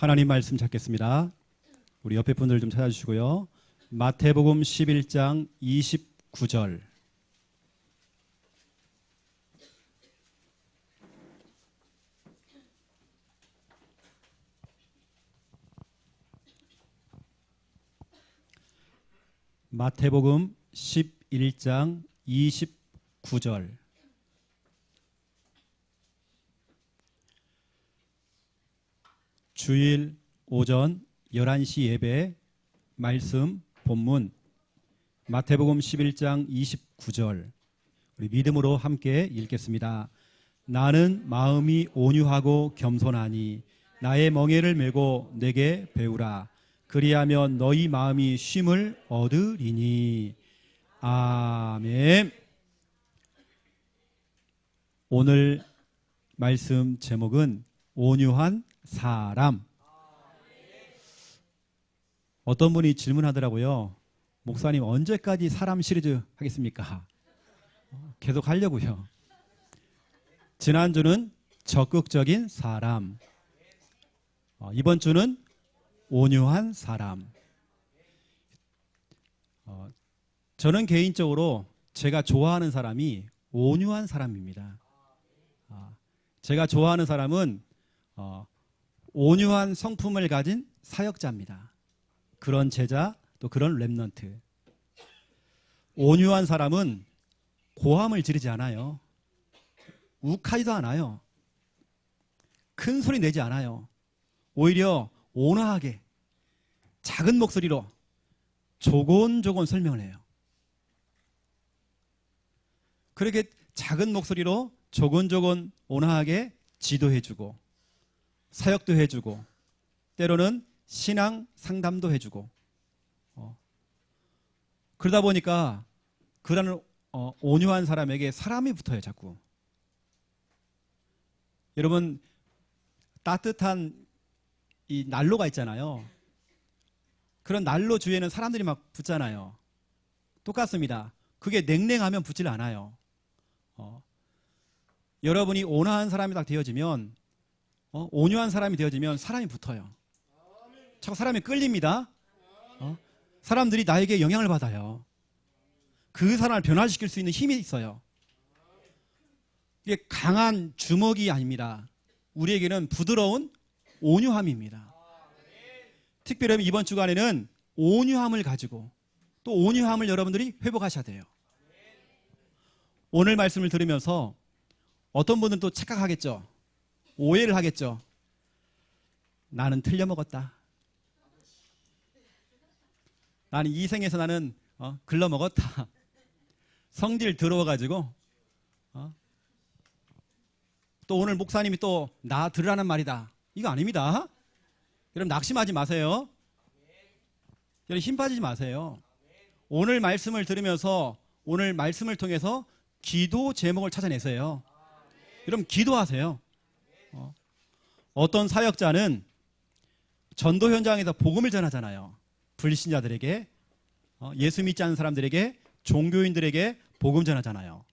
하나님 말씀 찾겠습니다. 우리 옆에 분들 좀 찾아주시고요. 마태복음 11장 29절. 마태복음 11장 29절. 주일 오전 11시 예배 말씀 본문 마태복음 11장 29절 우리 믿음으로 함께 읽겠습니다. 나는 마음이 온유하고 겸손하니 나의 멍에를 메고 내게 배우라. 그리하면 너희 마음이 쉼을 얻으리니. 아멘. 오늘 말씀 제목은 온유한 사람. 어떤 분이 질문하더라고요. 목사님 언제까지 사람 시리즈 하겠습니까? 계속 하려고요. 지난주는 적극적인 사람, 이번 주는 온유한 사람. 저는 개인적으로 제가 좋아하는 사람이 온유한 사람입니다. 제가 좋아하는 사람은 온유한 성품을 가진 사역자입니다. 그런 제자, 또 그런 렘넌트. 온유한 사람은 고함을 지르지 않아요. 욱하지도 않아요. 큰 소리 내지 않아요. 오히려 온화하게 작은 목소리로 조곤조곤 설명을 해요. 그렇게 작은 목소리로 조곤조곤 온화하게 지도해주고 사역도 해주고 때로는 신앙 상담도 해주고 그러다 보니까 그런 온유한 사람에게 사람이 붙어요. 자꾸. 여러분 따뜻한 이 난로가 있잖아요. 그런 난로 주위에는 사람들이 막 붙잖아요. 똑같습니다. 그게 냉랭하면 붙질 않아요. 여러분이 온화한 사람이 딱 되어지면 온유한 사람이 되어지면 사람이 붙어요. 자꾸 사람이 끌립니다. 사람들이 나에게 영향을 받아요. 그 사람을 변화시킬 수 있는 힘이 있어요. 이게 강한 주먹이 아닙니다. 우리에게는 부드러운 온유함입니다. 특별히 이번 주간에는 온유함을 가지고 또 온유함을 여러분들이 회복하셔야 돼요. 오늘 말씀을 들으면서 어떤 분들은 또 착각하겠죠. 오해를 하겠죠. 나는 틀려먹었다. 나는 이 생에서 나는 글러먹었다. 성질 더러워가지고 또 오늘 목사님이 또 나 들으라는 말이다. 이거 아닙니다. 여러분 낙심하지 마세요. 여러분 힘 빠지지 마세요. 오늘 말씀을 들으면서 오늘 말씀을 통해서 기도 제목을 찾아내세요. 여러분 기도하세요. 어떤 사역자는 전도 현장에서 복음을 전하잖아요. 불신자들에게, 예수 믿지 않는 사람들에게, 종교인들에게 복음 전하잖아요.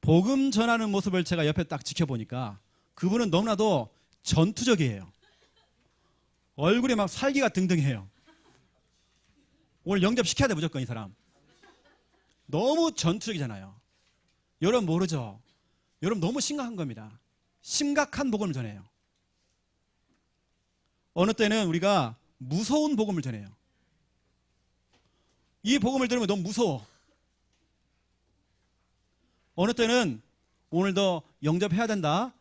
복음 전하는 모습을 제가 옆에 딱 지켜보니까 그분은 너무나도 전투적이에요. 얼굴에 막 살기가 등등해요. 오늘 영접시켜야 돼 무조건 이 사람. 너무 전투적이잖아요. 여러분 모르죠? 여러분 너무 심각한 겁니다. 심각한 복음을 전해요. 어느 때는 우리가 무서운 복음을 전해요. 이 복음을 들으면 너무 무서워. 어느 때는 오늘도 영접해야 된다.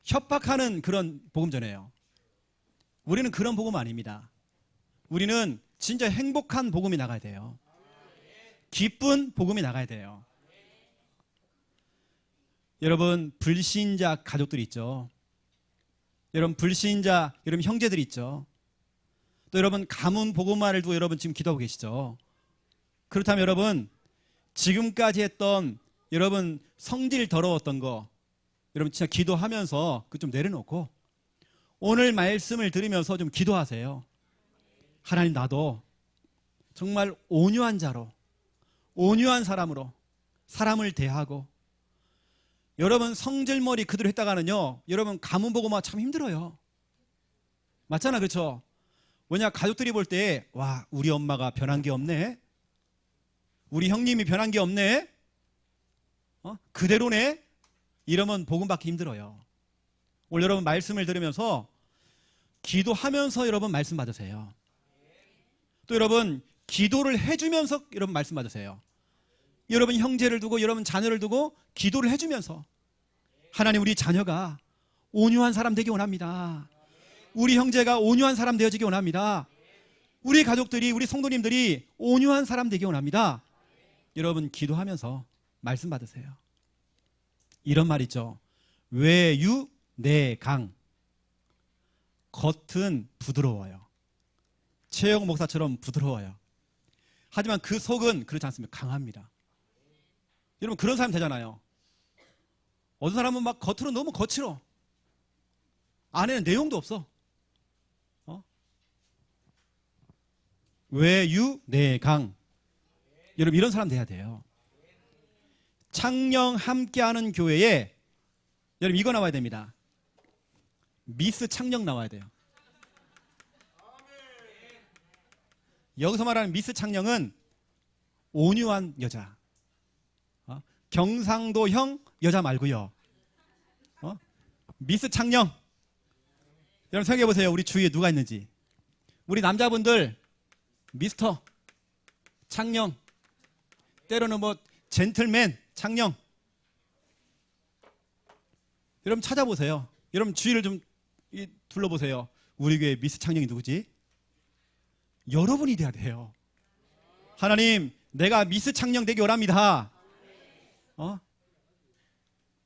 협박하는 그런 복음 전해요. 우리는 그런 복음 아닙니다. 우리는 진짜 행복한 복음이 나가야 돼요. 기쁜 복음이 나가야 돼요. 여러분 불신자 가족들이 있죠. 여러분 불신자 여러분 형제들이 있죠. 또 여러분 가문 복음화를 두고 여러분 지금 기도하고 계시죠. 그렇다면 여러분 지금까지 했던 여러분 성질 더러웠던 거 여러분 진짜 기도하면서 그 좀 내려놓고 오늘 말씀을 들으면서 좀 기도하세요. 하나님 나도 정말 온유한 자로 온유한 사람으로 사람을 대하고 여러분 성질머리 그대로 했다가는요 여러분 가문 복음화 참 힘들어요. 맞잖아, 그렇죠? 왜냐, 가족들이 볼 때, 와, 우리 엄마가 변한 게 없네. 우리 형님이 변한 게 없네. 그대로네. 이러면 복음 받기 힘들어요. 오늘 여러분 말씀을 들으면서 기도하면서 여러분 말씀 받으세요. 또 여러분 기도를 해주면서 여러분 말씀 받으세요. 여러분 형제를 두고 여러분 자녀를 두고 기도를 해주면서 하나님, 우리 자녀가 온유한 사람 되기 원합니다. 우리 형제가 온유한 사람 되어지기 원합니다. 우리 가족들이, 우리 성도님들이 온유한 사람 되기 원합니다. 여러분 기도하면서 말씀 받으세요. 이런 말 있죠. 외유 내강. 겉은 부드러워요. 최영 목사처럼 부드러워요. 하지만 그 속은 그렇지 않습니다. 강합니다. 여러분 그런 사람 되잖아요. 어떤 사람은 막 겉으로 너무 거칠어. 안에는 내용도 없어. 외유 내강. 여러분 이런 사람 돼야 돼요. 창녕 함께하는 교회에 여러분 이거 나와야 됩니다. 미스 창녕 나와야 돼요. 여기서 말하는 미스 창녕은 온유한 여자, 경상도형 여자 말고요. 미스 창녕. 여러분 생각해 보세요. 우리 주위에 누가 있는지. 우리 남자분들 미스터 창녕, 때로는 뭐 젠틀맨 창녕. 여러분 찾아보세요. 여러분 주위를 좀 둘러보세요. 우리 교회 미스 창녕이 누구지? 여러분이 돼야 돼요. 하나님, 내가 미스 창녕 되기 원합니다.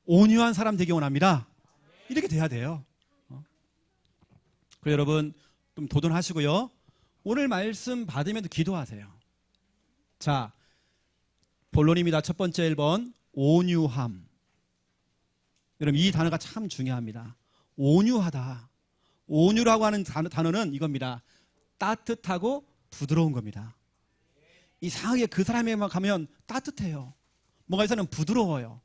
온유한 사람 되기 원합니다. 이렇게 돼야 돼요. 그래서 여러분 좀 도전하시고요. 오늘 말씀 받으면 기도하세요. 자, 본론입니다. 첫 번째 1번 온유함. 여러분 이 단어가 참 중요합니다. 온유하다. 온유라고 하는 단어는 이겁니다. 따뜻하고 부드러운 겁니다. 이상하게 그 사람에만 가면 따뜻해요. 뭔가 에서는 부드러워요.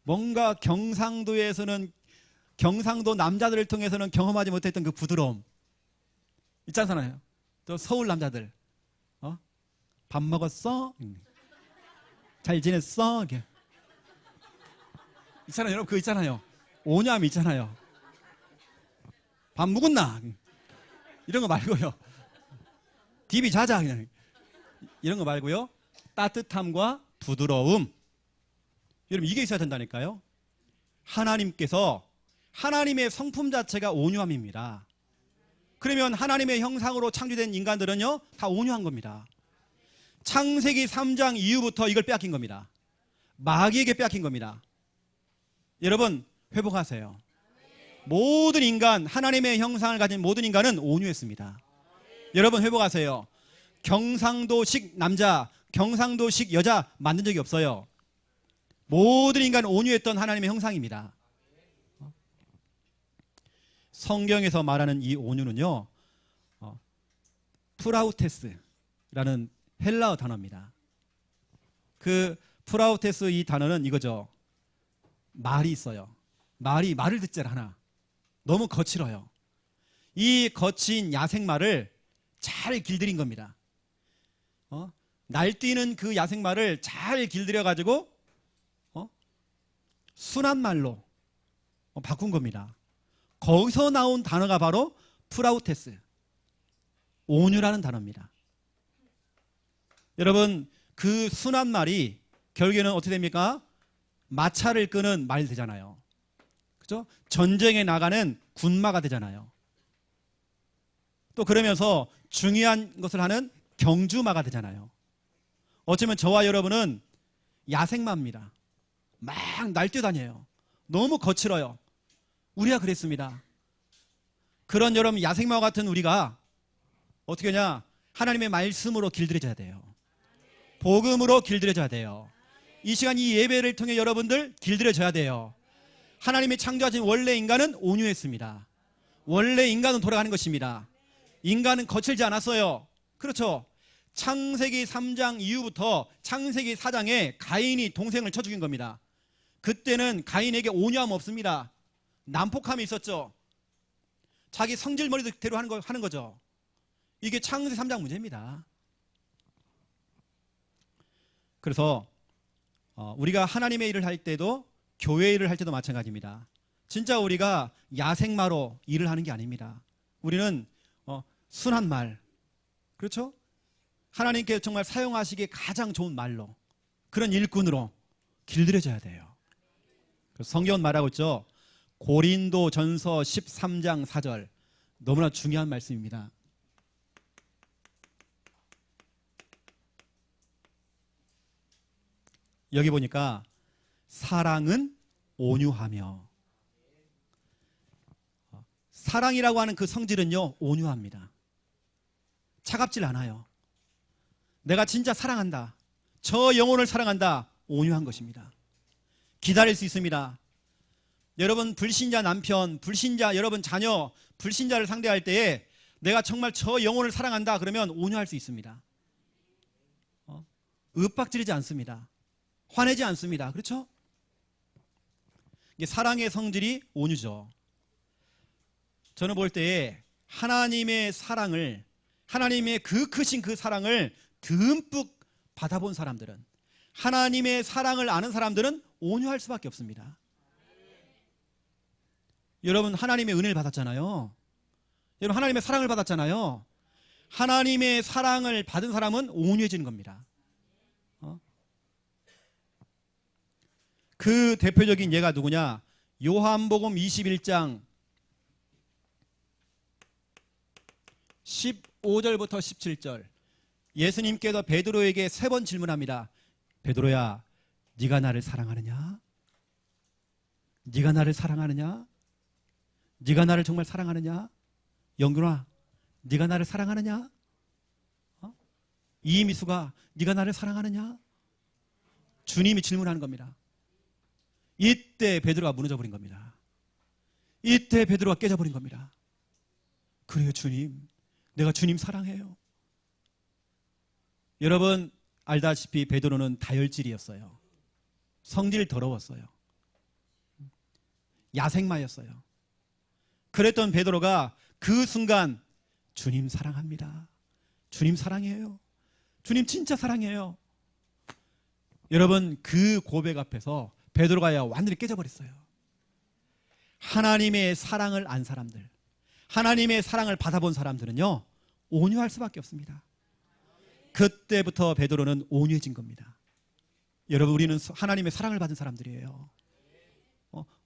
뭔가 경상도에서는, 경상도 남자들을 통해서는 경험하지 못했던 그 부드러움 있잖아요. 또 서울 남자들 밥 먹었어? 잘 지냈어? 이렇게 있잖아요. 여러분 그거 있잖아요. 온유함 있잖아요. 밥 먹었나? 이런 거 말고요. 디비 자자 그냥 이런 거 말고요. 따뜻함과 부드러움. 여러분 이게 있어야 된다니까요. 하나님께서, 하나님의 성품 자체가 온유함입니다. 그러면 하나님의 형상으로 창조된 인간들은요 다 온유한 겁니다. 창세기 3장 이후부터 이걸 빼앗긴 겁니다. 마귀에게 빼앗긴 겁니다. 여러분 회복하세요. 모든 인간, 하나님의 형상을 가진 모든 인간은 온유했습니다. 여러분 회복하세요. 경상도식 남자, 경상도식 여자 만든 적이 없어요. 모든 인간은 온유했던 하나님의 형상입니다. 성경에서 말하는 이 온유는요, 프라우테스라는 헬라어 단어입니다. 그 프라우테스 이 단어는 이거죠. 말이 있어요. 말을 듣질 않아. 너무 거칠어요. 이 거친 야생말을 잘 길들인 겁니다. 날뛰는 그 야생말을 잘 길들여 가지고 순한 말로 바꾼 겁니다. 거기서 나온 단어가 바로 프라우테스, 온유라는 단어입니다. 여러분 그 순한 말이 결국에는 어떻게 됩니까? 마차를 끄는 말이 되잖아요. 그죠? 전쟁에 나가는 군마가 되잖아요. 또 그러면서 중요한 것을 하는 경주마가 되잖아요. 어쩌면 저와 여러분은 야생마입니다. 막 날뛰어다녀요. 너무 거칠어요. 우리가 그랬습니다. 그런 여러분 야생마와 같은 우리가 어떻게 하냐? 하나님의 말씀으로 길들여져야 돼요. 복음으로 길들여져야 돼요. 이 시간 이 예배를 통해 여러분들 길들여져야 돼요. 하나님이 창조하신 원래 인간은 온유했습니다. 원래 인간은 돌아가는 것입니다. 인간은 거칠지 않았어요. 그렇죠? 창세기 3장 이후부터 창세기 4장에 가인이 동생을 쳐 죽인 겁니다. 그때는 가인에게 온유함 없습니다. 난폭함이 있었죠. 자기 성질머리대로 하는 거죠. 이게 창세기 3장 문제입니다. 그래서 우리가 하나님의 일을 할 때도 교회 일을 할 때도 마찬가지입니다. 진짜 우리가 야생마로 일을 하는 게 아닙니다. 우리는 순한 말, 그렇죠? 하나님께 정말 사용하시기에 가장 좋은 말로, 그런 일꾼으로 길들여져야 돼요. 성경은 말하고 있죠. 고린도전서 13장 4절, 너무나 중요한 말씀입니다. 여기 보니까 사랑은 온유하며, 사랑이라고 하는 그 성질은요, 온유합니다. 차갑질 않아요. 내가 진짜 사랑한다, 저 영혼을 사랑한다, 온유한 것입니다. 기다릴 수 있습니다. 여러분 불신자 남편, 불신자 여러분 자녀, 불신자를 상대할 때에 내가 정말 저 영혼을 사랑한다 그러면 온유할 수 있습니다. 윽박지르지 않습니다. 화내지 않습니다. 그렇죠? 이게 사랑의 성질이 온유죠. 저는 볼 때에 하나님의 사랑을, 하나님의 그 크신 그 사랑을 듬뿍 받아본 사람들은, 하나님의 사랑을 아는 사람들은 온유할 수밖에 없습니다. 여러분 하나님의 은혜를 받았잖아요. 여러분 하나님의 사랑을 받았잖아요. 하나님의 사랑을 받은 사람은 온유해지는 겁니다. 그 대표적인 예가 누구냐? 요한복음 21장 15절부터 17절. 예수님께서 베드로에게 3번 질문합니다. 베드로야, 네가 나를 사랑하느냐? 네가 나를 사랑하느냐? 네가 나를 정말 사랑하느냐? 영균아, 네가 나를 사랑하느냐? 이미수가 네가 나를 사랑하느냐? 주님이 질문하는 겁니다. 이때 베드로가 무너져 버린 겁니다. 이때 베드로가 깨져버린 겁니다. 그래요, 주님, 내가 주님 사랑해요. 여러분 알다시피 베드로는 다혈질이었어요. 성질 더러웠어요. 야생마였어요. 그랬던 베드로가 그 순간 주님 사랑합니다, 주님 사랑해요, 주님 진짜 사랑해요. 여러분 그 고백 앞에서 베드로가 완전히 깨져버렸어요. 하나님의 사랑을 안 사람들, 하나님의 사랑을 받아본 사람들은요 온유할 수밖에 없습니다. 그때부터 베드로는 온유해진 겁니다. 여러분 우리는 하나님의 사랑을 받은 사람들이에요.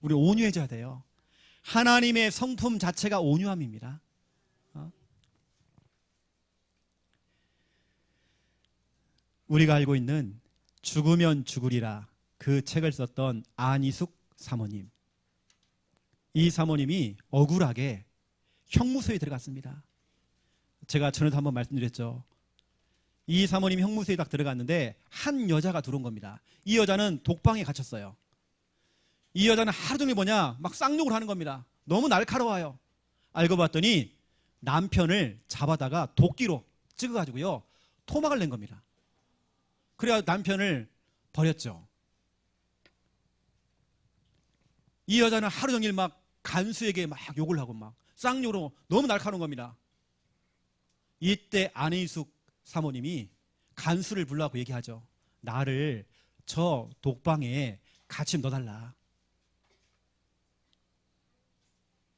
우리 온유해져야 돼요. 하나님의 성품 자체가 온유함입니다. 우리가 알고 있는 죽으면 죽으리라 그 책을 썼던 안희숙 사모님, 이 사모님이 억울하게 형무소에 들어갔습니다. 제가 전에도 한번 말씀드렸죠. 이 사모님이 형무소에 딱 들어갔는데 한 여자가 들어온 겁니다. 이 여자는 독방에 갇혔어요. 이 여자는 하루 종일 막 쌍욕을 하는 겁니다. 너무 날카로워요. 알고 봤더니 남편을 잡아다가 도끼로 찍어가지고요 토막을 낸 겁니다. 그래야 남편을 버렸죠. 이 여자는 하루 종일 간수에게 욕을 하고 쌍욕으로 너무 날카로운 겁니다. 이때 안희숙 사모님이 간수를 불러갖고 얘기하죠. 나를 저 독방에 같이 넣어달라.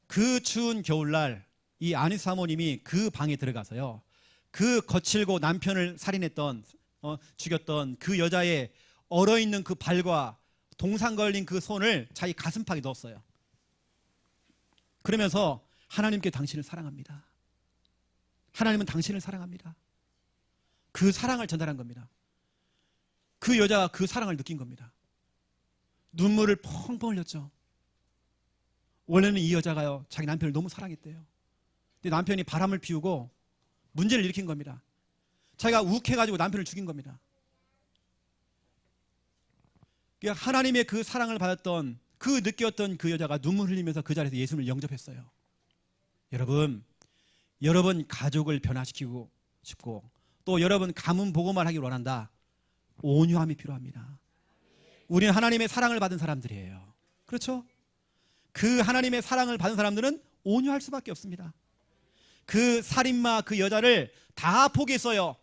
그 추운 겨울날 이 안희숙 사모님이 그 방에 들어가서요 그 거칠고 남편을 살인했던 죽였던 그 여자의 얼어있는 그 발과 동상 걸린 그 손을 자기 가슴팍에 넣었어요. 그러면서 하나님께 당신을 사랑합니다, 하나님은 당신을 사랑합니다, 그 사랑을 전달한 겁니다. 그 여자가 그 사랑을 느낀 겁니다. 눈물을 펑펑 흘렸죠. 원래는 이 여자가요 자기 남편을 너무 사랑했대요. 근데 남편이 바람을 피우고 문제를 일으킨 겁니다. 자기가 욱해가지고 남편을 죽인 겁니다. 하나님의 그 사랑을 받았던, 그 느꼈던 그 여자가 눈물 흘리면서 그 자리에서 예수님을 영접했어요. 여러분 가족을 변화시키고 싶고 또 여러분 가문 복음을 하기를 원한다. 온유함이 필요합니다. 우리는 하나님의 사랑을 받은 사람들이에요. 그렇죠? 그 하나님의 사랑을 받은 사람들은 온유할 수밖에 없습니다. 그 살인마 그 여자를 다 포기했어요.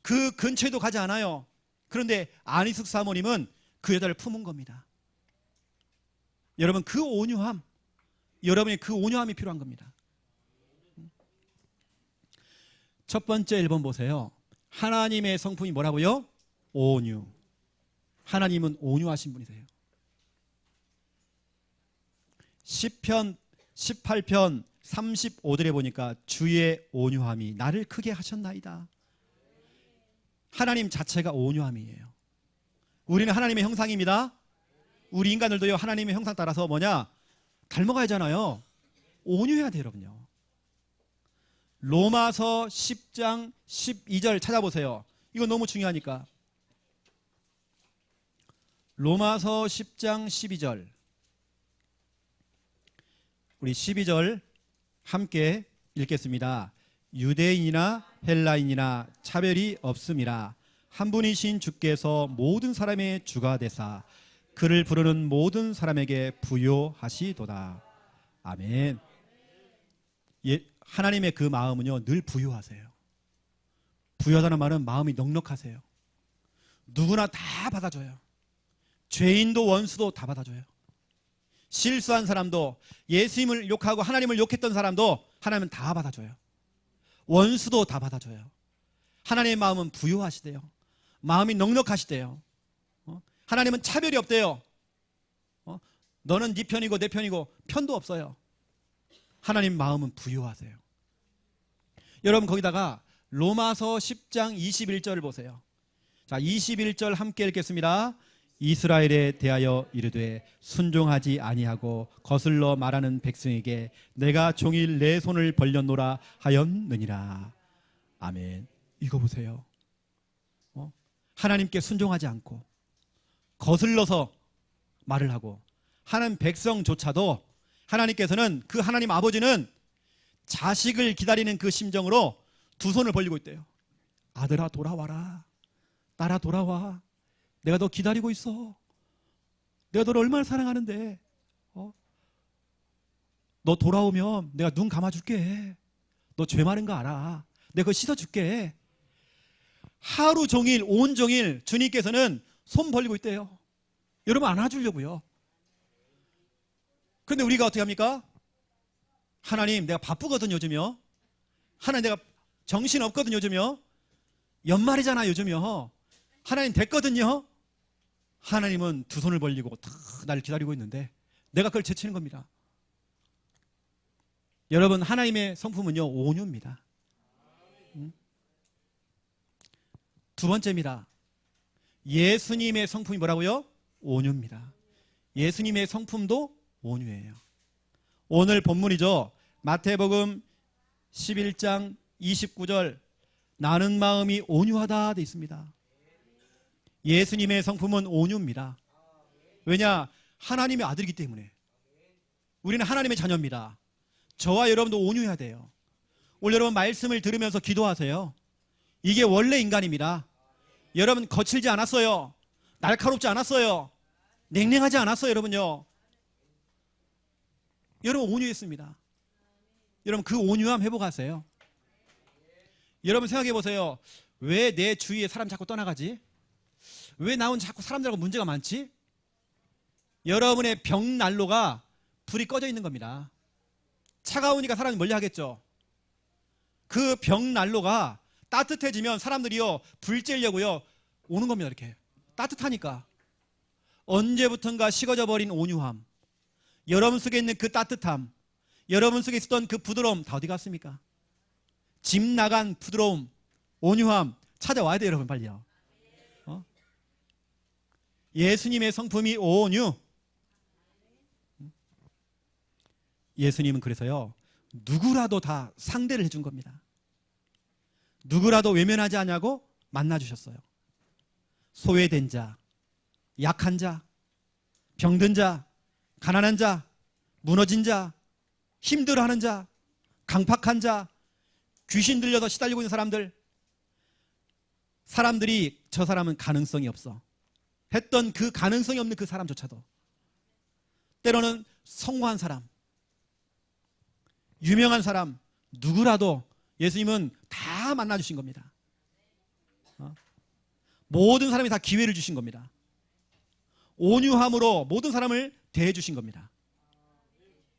그 근처에도 가지 않아요. 그런데 안희숙 사모님은 그 여자를 품은 겁니다. 여러분, 그 온유함, 여러분의 그 온유함이 필요한 겁니다. 첫 번째 1번 보세요. 하나님의 성품이 뭐라고요? 온유. 하나님은 온유하신 분이세요. 시편 18편 35절에 보니까 주의 온유함이 나를 크게 하셨나이다. 하나님 자체가 온유함이에요. 우리는 하나님의 형상입니다. 우리 인간들도요, 하나님의 형상 따라서 뭐냐? 닮아가야잖아요. 온유해야 돼요, 여러분요. 로마서 10장 12절 찾아보세요. 이거 너무 중요하니까. 로마서 10장 12절. 우리 12절 함께 읽겠습니다. 유대인이나 헬라인이나 차별이 없음이라 한 분이신 주께서 모든 사람의 주가 되사 그를 부르는 모든 사람에게 부요하시도다. 아멘. 하나님의 그 마음은요, 늘 부요하세요. 부요하다는 말은 마음이 넉넉하세요. 누구나 다 받아줘요. 죄인도 원수도 다 받아줘요. 실수한 사람도, 예수님을 욕하고 하나님을 욕했던 사람도 하나님은 다 받아줘요. 원수도 다 받아줘요. 하나님의 마음은 부요하시대요. 마음이 넉넉하시대요. 하나님은 차별이 없대요. 너는 네 편이고 내 편이고 편도 없어요. 하나님 마음은 부요하세요. 여러분, 거기다가 로마서 10장 21절을 보세요. 자, 21절 함께 읽겠습니다. 이스라엘에 대하여 이르되 순종하지 아니하고 거슬러 말하는 백성에게 내가 종일 내 손을 벌렸노라 하였느니라. 아멘. 이거 보세요. 하나님께 순종하지 않고 거슬러서 말을 하고 하는 백성조차도 하나님께서는, 그 하나님 아버지는 자식을 기다리는 그 심정으로 두 손을 벌리고 있대요. 아들아 돌아와라. 딸아 돌아와. 내가 너 기다리고 있어. 내가 너를 얼마나 사랑하는데. 너 돌아오면 내가 눈 감아줄게. 너 죄 많은 거 알아. 내가 그거 씻어줄게. 하루 종일 온종일 주님께서는 손 벌리고 있대요. 여러분, 안아주려고요. 근데 우리가 어떻게 합니까? 하나님 내가 바쁘거든 요즘요. 하나님 내가 정신없거든 요즘요. 연말이잖아 요즘요. 하나님 됐거든요. 하나님은 두 손을 벌리고 다 나를 기다리고 있는데 내가 그걸 제치는 겁니다. 여러분, 하나님의 성품은요, 온유입니다. 두 번째입니다. 예수님의 성품이 뭐라고요? 온유입니다. 예수님의 성품도 온유예요. 오늘 본문이죠. 마태복음 11장 29절 나는 마음이 온유하다 돼 있습니다. 예수님의 성품은 온유입니다. 왜냐? 하나님의 아들이기 때문에. 우리는 하나님의 자녀입니다. 저와 여러분도 온유해야 돼요. 오늘 여러분 말씀을 들으면서 기도하세요. 이게 원래 인간입니다. 여러분 거칠지 않았어요. 날카롭지 않았어요. 냉랭하지 않았어요. 여러분요. 여러분 온유했습니다. 여러분 그 온유함 회복하세요. 여러분 생각해 보세요. 왜 내 주위에 사람 자꾸 떠나가지? 왜 나 혼자 자꾸 사람들하고 문제가 많지? 여러분의 벽난로가 불이 꺼져 있는 겁니다. 차가우니까 사람이 멀리 하겠죠. 그 벽난로가 따뜻해지면 사람들이요 불 쬐려고요 오는 겁니다. 이렇게 따뜻하니까. 언제부턴가 식어져 버린 온유함, 여러분 속에 있는 그 따뜻함, 여러분 속에 있었던 그 부드러움 다 어디 갔습니까? 집 나간 부드러움, 온유함 찾아와야 돼요. 여러분 빨리요. 예수님의 성품이 온유. 예수님은 그래서요 누구라도 다 상대를 해준 겁니다. 누구라도 외면하지 않냐고 만나주셨어요. 소외된 자, 약한 자, 병든 자, 가난한 자, 무너진 자, 힘들어하는 자, 강팍한 자, 귀신 들려서 시달리고 있는 사람들, 사람들이 저 사람은 가능성이 없어 했던 그 가능성이 없는 그 사람조차도, 때로는 성공한 사람, 유명한 사람 누구라도 예수님은 다 만나주신 겁니다. 모든 사람이 다 기회를 주신 겁니다. 온유함으로 모든 사람을 대해주신 겁니다.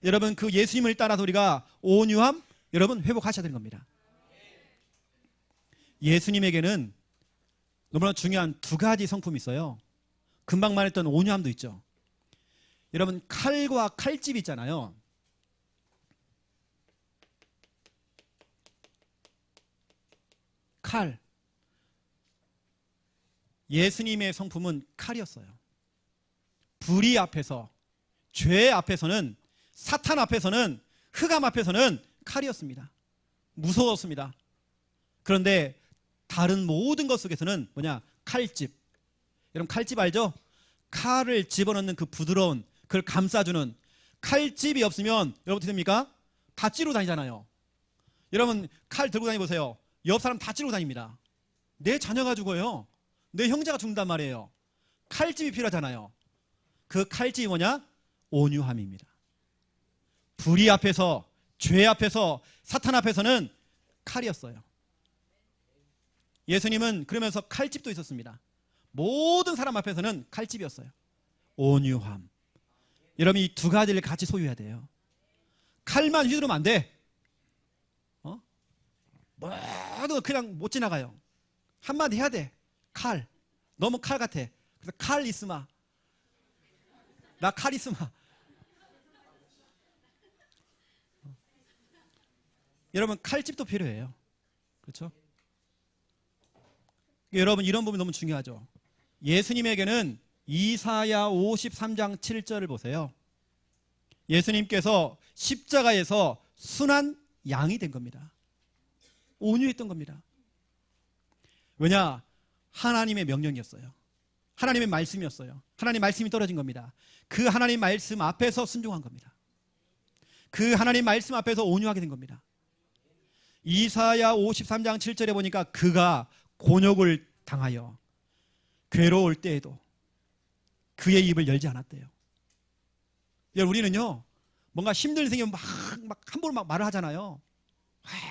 여러분 그 예수님을 따라서 우리가 온유함 여러분 회복하셔야 되는 겁니다. 예수님에게는 너무나 중요한 두 가지 성품이 있어요. 금방 말했던 온유함도 있죠. 여러분 칼과 칼집 있잖아요. 칼. 예수님의 성품은 칼이었어요. 불의 앞에서, 죄 앞에서는, 사탄 앞에서는, 흑암 앞에서는 칼이었습니다. 무서웠습니다. 그런데 다른 모든 것 속에서는 뭐냐? 칼집. 여러분 칼집 알죠? 칼을 집어넣는 그 부드러운, 그걸 감싸주는 칼집이 없으면 여러분 어떻게 됩니까? 다 찌르고 다니잖아요. 여러분 칼 들고 다니보세요. 옆 사람 다 찌르고 다닙니다. 내 자녀가 죽어요. 내 형제가 죽는단 말이에요. 칼집이 필요하잖아요. 그 칼집이 뭐냐? 온유함입니다. 불의 앞에서, 죄 앞에서, 사탄 앞에서는 칼이었어요. 예수님은 그러면서 칼집도 있었습니다. 모든 사람 앞에서는 칼집이었어요. 온유함. 여러분 이 두 가지를 같이 소유해야 돼요. 칼만 휘두르면 안 돼. 모두 그냥 못 지나가요. 한마디 해야 돼. 칼. 너무 칼 같아. 그래서 칼리스마. 나 카리스마. 여러분 칼집도 필요해요. 그렇죠? 여러분 이런 부분이 너무 중요하죠. 예수님에게는 이사야 53장 7절을 보세요. 예수님께서 십자가에서 순한 양이 된 겁니다. 온유했던 겁니다. 왜냐? 하나님의 명령이었어요. 하나님의 말씀이었어요. 하나님 말씀이 떨어진 겁니다. 그 하나님 말씀 앞에서 순종한 겁니다. 그 하나님 말씀 앞에서 온유하게 된 겁니다. 이사야 53장 7절에 보니까 그가 곤욕을 당하여 괴로울 때에도 그의 입을 열지 않았대요. 여러분 우리는요 뭔가 힘든 일 생기면 막 함부로 막 말을 하잖아요.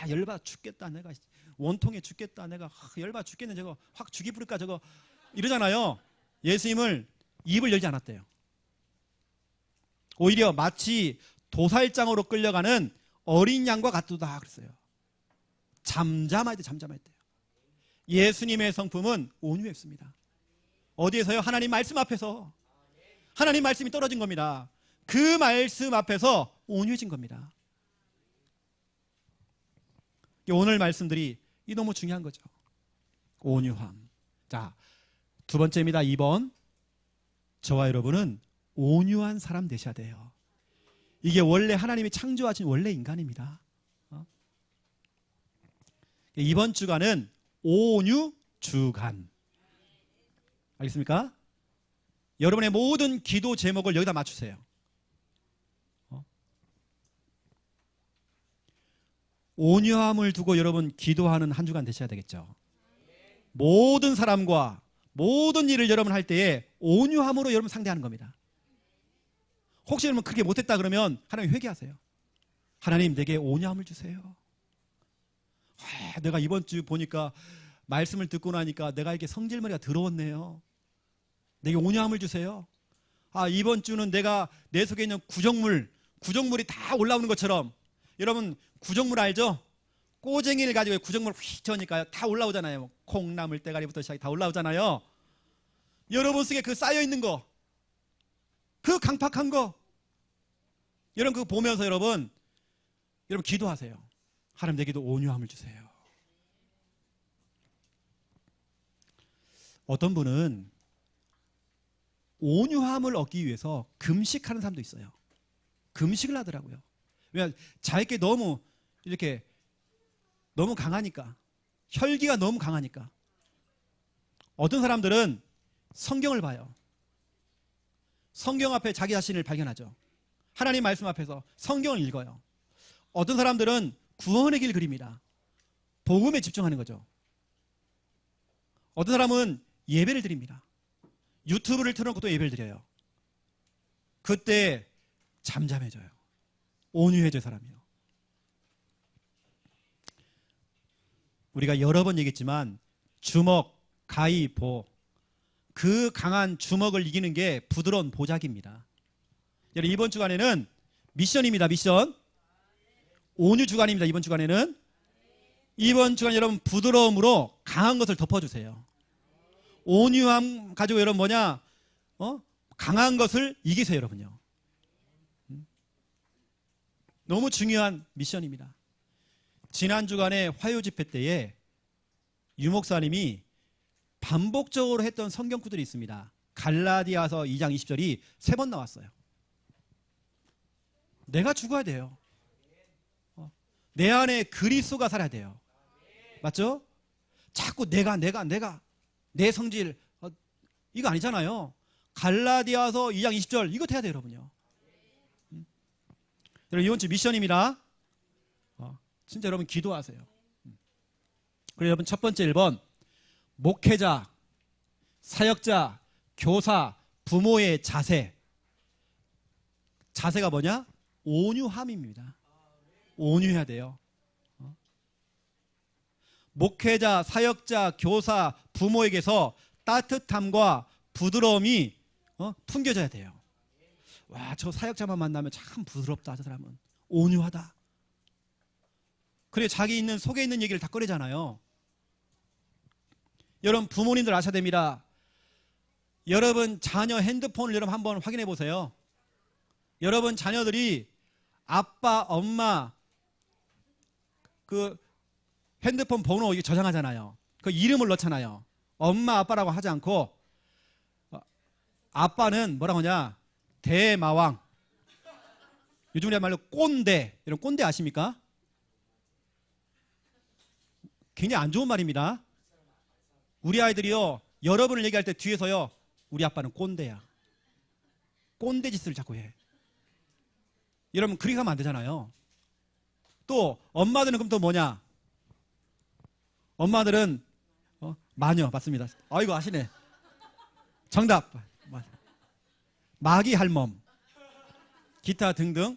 열받아 죽겠다 내가, 원통에 죽겠다 내가, 열받아 죽겠네 저거, 확 죽이 부릴까 저거 이러잖아요. 예수님을 입을 열지 않았대요. 오히려 마치 도살장으로 끌려가는 어린 양과 같도다 그랬어요. 잠잠했대요. 예수님의 성품은 온유했습니다. 어디에서요? 하나님 말씀 앞에서. 하나님 말씀이 떨어진 겁니다. 그 말씀 앞에서 온유해진 겁니다. 오늘 말씀들이 이 너무 중요한 거죠. 온유함. 자, 두 번째입니다. 2번. 저와 여러분은 온유한 사람 되셔야 돼요. 이게 원래 하나님이 창조하신 원래 인간입니다. 이번 주간은 온유 주간. 알겠습니까? 여러분의 모든 기도 제목을 여기다 맞추세요. 온유함을 두고 여러분 기도하는 한 주간 되셔야 되겠죠. 모든 사람과 모든 일을 여러분 할 때에 온유함으로 여러분 상대하는 겁니다. 혹시 여러분 그렇게 못했다 그러면 하나님 회개하세요. 하나님 내게 온유함을 주세요. 내가 이번 주 보니까 말씀을 듣고 나니까 내가 이렇게 성질머리가 더러웠네요. 내게 온유함을 주세요. 이번 주는 내가 내 속에 있는 구정물이 다 올라오는 것처럼, 여러분 구정물 알죠? 꼬쟁이를 가지고 구정물 휙 저으니까 다 올라오잖아요. 콩나물 대가리부터 시작해 다 올라오잖아요. 여러분 속에 그 쌓여있는 거, 그 강팍한 거, 여러분 그거 보면서 여러분 기도하세요. 하나님 내게도 온유함을 주세요. 어떤 분은 온유함을 얻기 위해서 금식하는 사람도 있어요. 금식을 하더라고요. 왜냐하면 자기께 너무 강하니까, 혈기가 너무 강하니까. 어떤 사람들은 성경을 봐요. 성경 앞에 자기 자신을 발견하죠. 하나님 말씀 앞에서 성경을 읽어요. 어떤 사람들은 구원의 길 그립니다. 복음에 집중하는 거죠. 어떤 사람은 예배를 드립니다. 유튜브를 틀어놓고 또 예배를 드려요. 그때 잠잠해져요. 온유해져요 사람이요. 우리가 여러 번 얘기했지만 주먹, 가위, 보, 그 강한 주먹을 이기는 게 부드러운 보자기입니다. 여러분 이번 주간에는 미션입니다. 미션. 온유 주간입니다. 이번 주간에는. 이번 주간 여러분 부드러움으로 강한 것을 덮어주세요. 온유함 가지고 여러분 뭐냐? 강한 것을 이기세요, 여러분요. 너무 중요한 미션입니다. 지난 주간에 화요 집회 때에 유 목사님이 반복적으로 했던 성경 구절이 있습니다. 갈라디아서 2장 20절이 3번 나왔어요. 내가 죽어야 돼요. 내 안에 그리스도가 살아야 돼요. 맞죠? 자꾸 내가 내 성질 이거 아니잖아요. 갈라디아서 2장 20절 이거 해야 돼요, 여러분요. 여러분 이번 주 미션입니다. 진짜 여러분 기도하세요. 그리고 여러분 첫 번째 1번 목회자, 사역자, 교사, 부모의 자세가 뭐냐? 온유함입니다. 온유해야 돼요. 목회자, 사역자, 교사, 부모에게서 따뜻함과 부드러움이 풍겨져야 돼요. 와, 저 사역자만 만나면 참 부드럽다. 저 사람은 온유하다. 그래 자기 있는 속에 있는 얘기를 다 꺼내잖아요. 여러분 부모님들 아셔야 됩니다. 여러분 자녀 핸드폰을 여러분 한번 확인해 보세요. 여러분 자녀들이 아빠, 엄마 그 핸드폰 번호 이게 저장하잖아요. 그 이름을 넣잖아요. 엄마, 아빠라고 하지 않고 아빠는 뭐라고 하냐? 대마왕. 요즘 우리 말로 꼰대. 여러분 꼰대 아십니까? 굉장히 안 좋은 말입니다. 우리 아이들이요 여러분을 얘기할 때 뒤에서요 우리 아빠는 꼰대야. 꼰대 짓을 자꾸 해. 여러분 그렇게 하면 안 되잖아요. 또 엄마들은 그럼 또 뭐냐? 엄마들은 마녀 맞습니다. 아이고 아시네. 정답. 마귀 할멈, 기타 등등.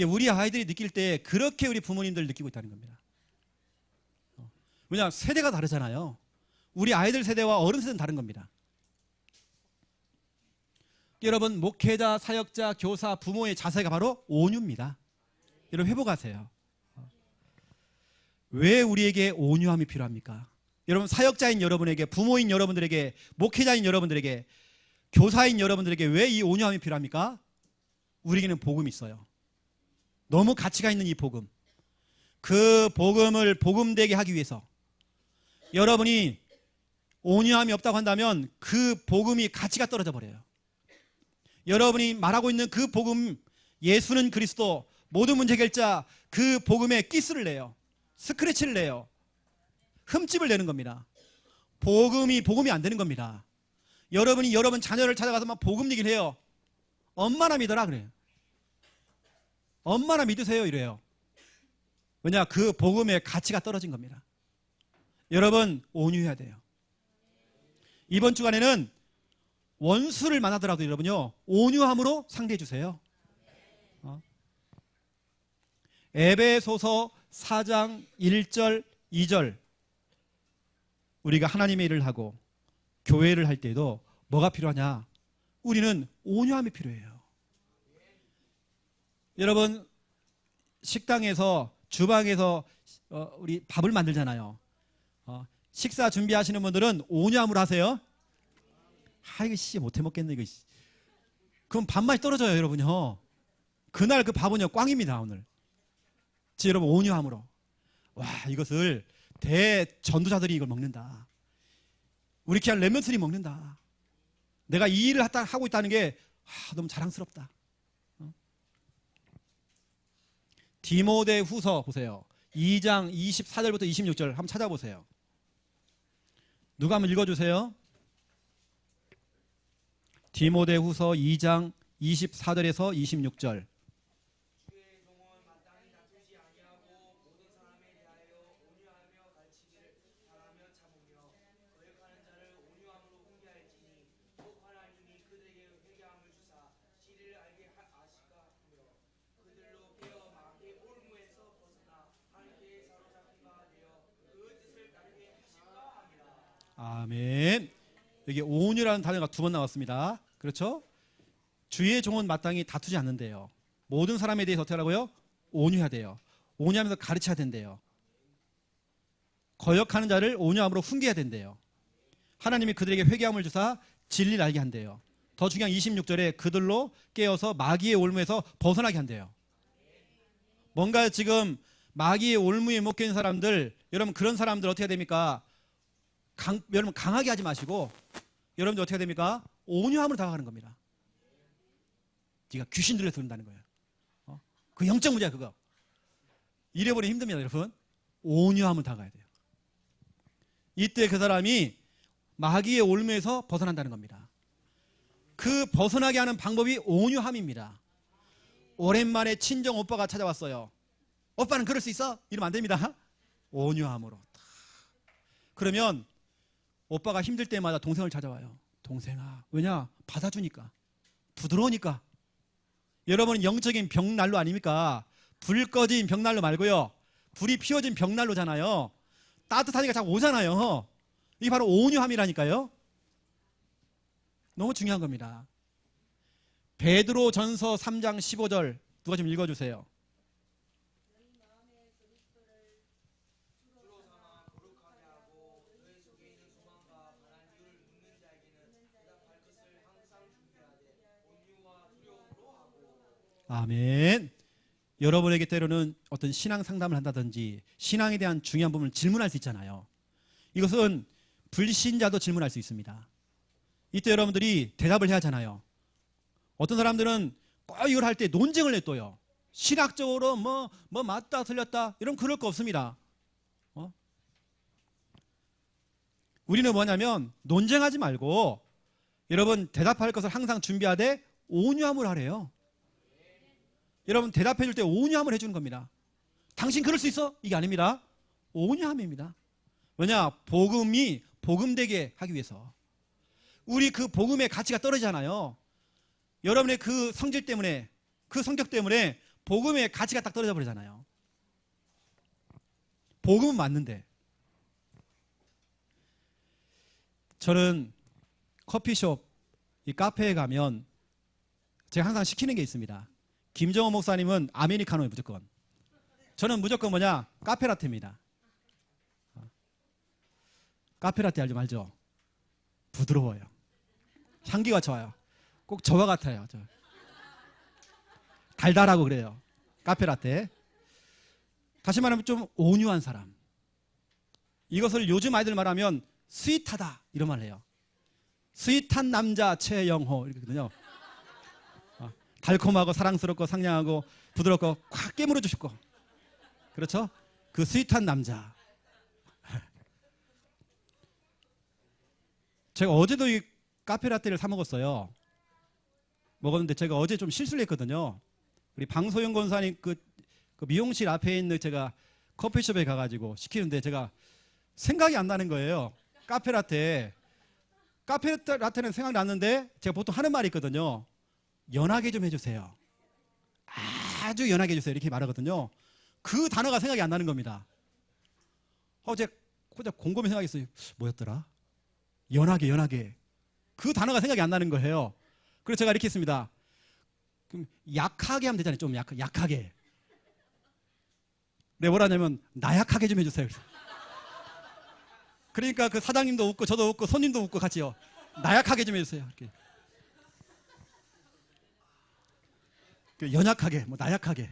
우리 아이들이 느낄 때 그렇게 우리 부모님들 느끼고 있다는 겁니다. 왜냐 세대가 다르잖아요. 우리 아이들 세대와 어른 세대는 다른 겁니다. 여러분 목회자, 사역자, 교사, 부모의 자세가 바로 온유입니다. 여러분 회복하세요. 왜 우리에게 온유함이 필요합니까? 여러분 사역자인 여러분에게, 부모인 여러분들에게, 목회자인 여러분들에게, 교사인 여러분들에게 왜 이 온유함이 필요합니까? 우리에게는 복음이 있어요. 너무 가치가 있는 이 복음. 그 복음을 복음되게 하기 위해서 여러분이 온유함이 없다고 한다면 그 복음이 가치가 떨어져 버려요. 여러분이 말하고 있는 그 복음, 예수는 그리스도, 모든 문제 해결자, 그 복음에 기스를 내요. 스크래치를 내요. 흠집을 내는 겁니다. 복음이 안 되는 겁니다. 여러분이 여러분 자녀를 찾아가서 막 복음 얘기를 해요. 엄마나 믿어라 그래요. 엄마나 믿으세요 이래요. 왜냐 그 복음의 가치가 떨어진 겁니다. 여러분 온유해야 돼요. 이번 주간에는 원수를 만나더라도 여러분요 온유함으로 상대해 주세요. 에베소서 4장 1절 2절 우리가 하나님의 일을 하고 교회를 할 때도 뭐가 필요하냐? 우리는 온유함이 필요해요. 여러분 식당에서 주방에서 우리 밥을 만들잖아요. 식사 준비하시는 분들은 온유함으로 하세요. 이거 못해 먹겠네 이거. 그럼 밥맛이 떨어져요 여러분요. 그날 그 밥은요 꽝입니다 오늘. 여러분 온유함으로. 와 이것을 대전도자들이 이걸 먹는다. 우리 귀한 렘넌트들이 먹는다. 내가 이 일을 하고 있다는 게 너무 자랑스럽다. 디모데후서 보세요. 2장 24절부터 26절 한번 찾아보세요. 누가 한번 읽어주세요. 디모데후서 2장 24절에서 26절. 아멘. 여기 온유라는 단어가 2번 나왔습니다. 그렇죠? 주의 종은 마땅히 다투지 않는데요. 모든 사람에 대해서 어떻게 하라고요? 온유해야 돼요. 온유하면서 가르쳐야 된대요. 거역하는 자를 온유함으로 훈계해야 된대요. 하나님이 그들에게 회개함을 주사 진리를 알게 한대요. 더 중요한 26절에 그들로 깨어서 마귀의 올무에서 벗어나게 한대요. 뭔가 지금 마귀의 올무에 묶여 있는 사람들, 여러분 그런 사람들 어떻게 해야 됩니까? 여러분 강하게 하지 마시고 여러분들 어떻게 해야 됩니까? 온유함으로 다가가는 겁니다. 네가 귀신 들려 들린다는 거예요. 그 영적 문제야 그거. 잃어버리면 힘듭니다 여러분. 온유함으로 다가가야 돼요. 이때 그 사람이 마귀의 올무에서 벗어난다는 겁니다. 그 벗어나게 하는 방법이 온유함입니다. 오랜만에 친정 오빠가 찾아왔어요. 오빠는 그럴 수 있어? 이러면 안 됩니다. 온유함으로. 그러면 오빠가 힘들 때마다 동생을 찾아와요. 동생아. 왜냐? 받아주니까. 부드러우니까. 여러분은 영적인 벽난로 아닙니까? 불 꺼진 벽난로 말고요. 불이 피워진 벽난로잖아요. 따뜻하니까 자꾸 오잖아요. 이게 바로 온유함이라니까요. 너무 중요한 겁니다. 베드로 전서 3장 15절 누가 좀 읽어주세요. 아멘. 여러분에게 때로는 어떤 신앙 상담을 한다든지 신앙에 대한 중요한 부분을 질문할 수 있잖아요. 이것은 불신자도 질문할 수 있습니다. 이때 여러분들이 대답을 해야 하잖아요. 어떤 사람들은 꼭 이걸 할 때 논쟁을 내또요. 신학적으로 뭐 맞다 틀렸다 이런 그럴 거 없습니다. 우리는 뭐냐면 논쟁하지 말고 여러분 대답할 것을 항상 준비하되 온유함을 하래요. 여러분 대답해 줄 때 온유함을 해주는 겁니다. 당신 그럴 수 있어? 이게 아닙니다. 온유함입니다. 왜냐? 복음이 복음되게 하기 위해서. 우리 그 복음의 가치가 떨어지잖아요. 여러분의 그 성질 때문에, 그 성격 때문에 복음의 가치가 딱 떨어져 버리잖아요. 복음은 맞는데. 저는 커피숍, 이 카페에 가면 제가 항상 시키는 게 있습니다. 김정호 목사님은 아메리카노에 무조건. 저는 무조건 뭐냐? 카페라테입니다. 카페라테 알죠? 부드러워요. 향기가 좋아요. 꼭 저와 같아요. 달달하고 그래요. 카페라테. 다시 말하면 좀 온유한 사람. 이것을 요즘 아이들 말하면 스윗하다 이런 말을 해요. 스윗한 남자 최영호 이렇게거든요. 달콤하고 사랑스럽고 상냥하고 부드럽고 콱 깨물어 주시고. 그렇죠? 그 스윗한 남자. 제가 어제도 이 카페라떼를 사 먹었어요. 먹었는데 제가 어제 좀 실수를 했거든요. 우리 방소영 권사님 그 미용실 앞에 있는 제가 커피숍에 가가지고 시키는데 제가 생각이 안 나는 거예요. 카페라떼는 생각났는데 제가 보통 하는 말이 있거든요. 연하게 좀 해주세요. 아주 연하게 해주세요. 이렇게 말하거든요. 그 단어가 생각이 안 나는 겁니다. 제가 혼자 곰곰이 생각했어요. 뭐였더라? 연하게. 그 단어가 생각이 안 나는 거예요. 그래서 제가 이렇게 했습니다. 그럼 약하게 하면 되잖아요. 좀 약하게. 네, 뭐라냐면 나약하게 좀 해주세요. 그러니까 그 사장님도 웃고 저도 웃고 손님도 웃고 같이요. 나약하게 좀 해주세요. 이렇게. 연약하게, 나약하게.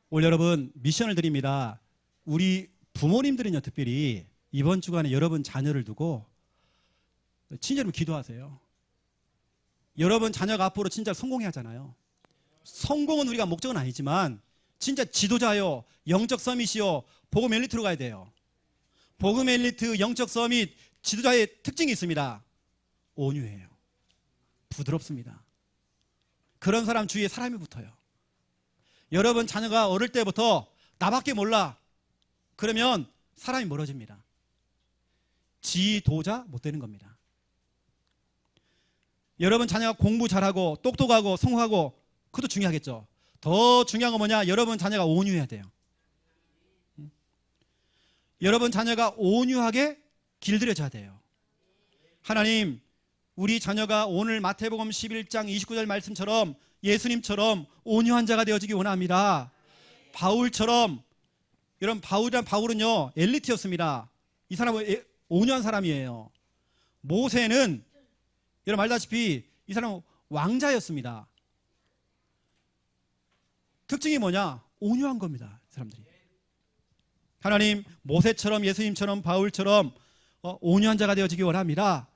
오늘 여러분 미션을 드립니다. 우리 부모님들은요, 특별히 이번 주간에 여러분 자녀를 두고 진짜 여러분 기도하세요. 여러분 자녀가 앞으로 진짜 성공해야 하잖아요. 성공은 우리가 목적은 아니지만 진짜 지도자요, 영적 서밋이요, 복음 엘리트로 가야 돼요. 복음 엘리트, 영적 서밋, 지도자의 특징이 있습니다. 온유해요. 부드럽습니다. 그런 사람 주위에 사람이 붙어요. 여러분 자녀가 어릴 때부터 나밖에 몰라. 그러면 사람이 멀어집니다. 지도자 못 되는 겁니다. 여러분 자녀가 공부 잘하고 똑똑하고 성공하고 그것도 중요하겠죠. 더 중요한 건 뭐냐? 여러분 자녀가 온유해야 돼요. 여러분 자녀가 온유하게 길들여져야 돼요. 하나님, 우리 자녀가 오늘 마태복음 11장 29절 말씀처럼 예수님처럼 온유한 자가 되어지기 원합니다. 바울처럼, 여러분 바울은요 엘리트였습니다. 이 사람은 온유한 사람이에요. 모세는 여러분 알다시피 이 사람은 왕자였습니다. 특징이 뭐냐? 온유한 겁니다. 사람들이. 하나님, 모세처럼 예수님처럼 바울처럼 온유한 자가 되어지기 원합니다.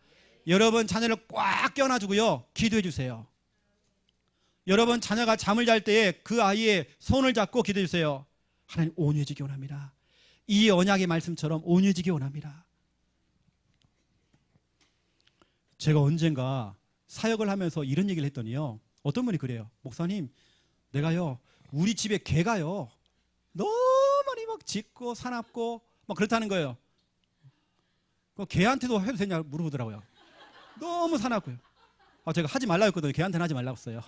여러분 자녀를 꽉 껴안아주고요 기도해 주세요. 여러분 자녀가 잠을 잘 때에 그 아이의 손을 잡고 기도해 주세요. 하나님, 온유해지기 원합니다. 이 언약의 말씀처럼 온유해지기 원합니다. 제가 언젠가 사역을 하면서 이런 얘기를 했더니요, 어떤 분이 그래요. 목사님, 내가요 우리 집에 개가요 너무 많이 막 짖고 사납고 막 그렇다는 거예요. 개한테도 해도 되냐 물어보더라고요. 너무 사납고요. 제가 하지 말라고 했거든요. 개한테는 하지 말라고 했어요.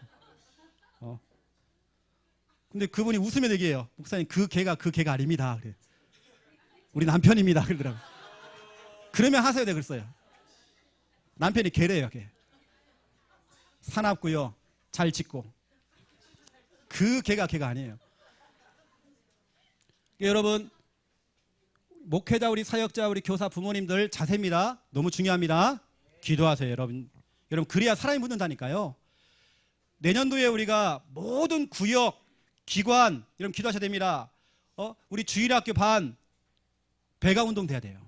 근데 그분이 웃으며 얘기해요. 목사님, 그 개가 아닙니다. 그래. 우리 남편입니다. 그러더라고요. 그러면 하세요. 내가 그랬어요. 남편이 개래요. 개. 사납고요, 잘 짖고. 그 개가 아니에요. 여러분, 목회자, 우리 사역자, 우리 교사, 부모님들 자세입니다. 너무 중요합니다. 기도하세요, 여러분. 여러분, 그래야 사람이 묻는다니까요. 내년도에 우리가 모든 구역, 기관, 여러분 기도하셔야 됩니다. 우리 주일학교 반 배가 운동 돼야 돼요.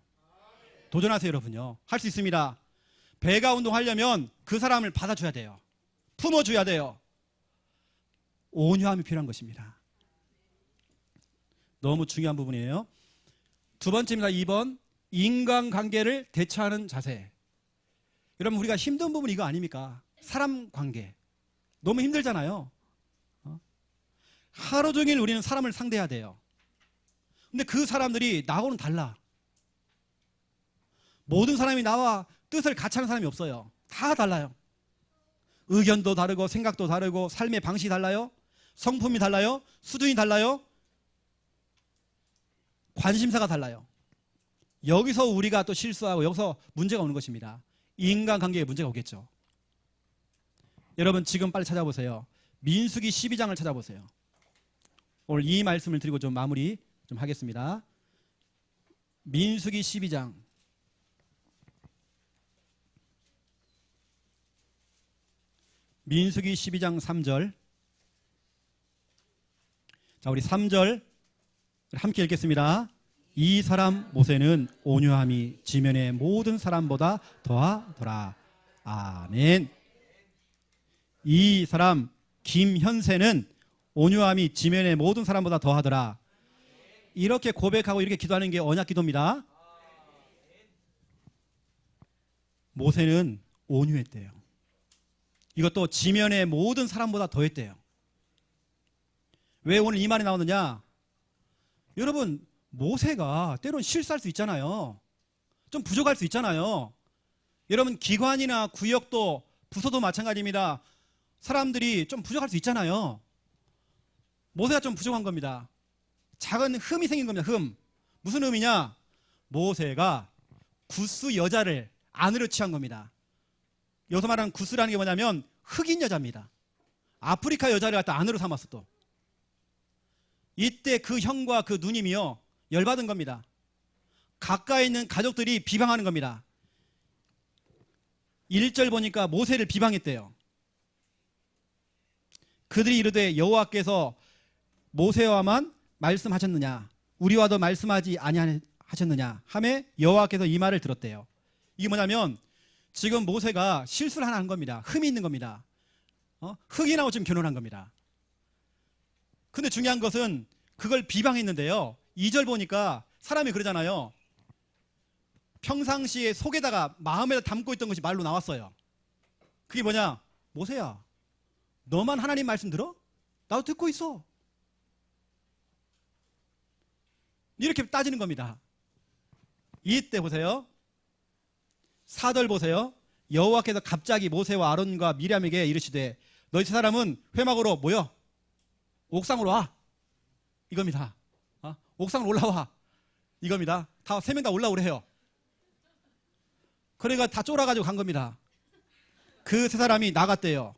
도전하세요, 여러분요. 할 수 있습니다. 배가 운동 하려면 그 사람을 받아줘야 돼요. 품어줘야 돼요. 온유함이 필요한 것입니다. 너무 중요한 부분이에요. 두 번째입니다. 2번, 인간관계를 대처하는 자세. 여러분, 우리가 힘든 부분이 이거 아닙니까? 사람 관계. 너무 힘들잖아요. 하루 종일 우리는 사람을 상대해야 돼요. 근데 그 사람들이 나하고는 달라. 모든 사람이 나와 뜻을 같이 하는 사람이 없어요. 다 달라요. 의견도 다르고 생각도 다르고 삶의 방식이 달라요. 성품이 달라요. 수준이 달라요. 관심사가 달라요. 여기서 우리가 또 실수하고 여기서 문제가 오는 것입니다. 인간관계에 문제가 오겠죠. 여러분, 지금 빨리 찾아보세요. 민수기 12장을 찾아보세요. 오늘 이 말씀을 드리고 좀 마무리 좀 하겠습니다. 민수기 12장. 민수기 12장 3절. 자, 우리 3절 함께 읽겠습니다. 이 사람 모세는 온유함이 지면의 모든 사람보다 더하더라. 아멘. 이 사람 김현세는 온유함이 지면의 모든 사람보다 더하더라. 이렇게 고백하고 이렇게 기도하는 게 언약 기도입니다. 모세는 온유했대요. 이것도 지면의 모든 사람보다 더했대요. 왜 오늘 이 말이 나오느냐? 여러분, 모세가 때론 실수할 수 있잖아요. 좀 부족할 수 있잖아요. 여러분, 기관이나 구역도 부서도 마찬가지입니다. 사람들이 좀 부족할 수 있잖아요. 모세가 좀 부족한 겁니다. 작은 흠이 생긴 겁니다. 흠. 무슨 흠이냐? 모세가 구스 여자를 아내로 취한 겁니다. 여기서 말하는 구스라는 게 뭐냐면 흑인 여자입니다. 아프리카 여자를 갖다 아내로 삼았어. 또 이때 그 형과 그 누님이요 열받은 겁니다. 가까이 있는 가족들이 비방하는 겁니다. 1절 보니까 모세를 비방했대요. 그들이 이르되 여호와께서 모세와만 말씀하셨느냐, 우리와도 말씀하지 아니하셨느냐 하매 여호와께서 이 말을 들었대요. 이게 뭐냐면 지금 모세가 실수를 하나 한 겁니다. 흠이 있는 겁니다. 흑인하고 지금 결혼한 겁니다. 근데 중요한 것은 그걸 비방했는데요. 2절 보니까 사람이 그러잖아요. 평상시에 속에다가 마음에다 담고 있던 것이 말로 나왔어요. 그게 뭐냐? 모세야, 너만 하나님 말씀 들어? 나도 듣고 있어. 이렇게 따지는 겁니다. 이때 보세요. 4절 보세요. 여호와께서 갑자기 모세와 아론과 미리암에게 이르시되 너희 세 사람은 회막으로 모여 옥상으로 와. 이겁니다. 옥상으로 올라와. 이겁니다. 다 세 명 다 올라오래 해요. 그러니까 다 쫄아가지고 간 겁니다. 그 세 사람이 나갔대요.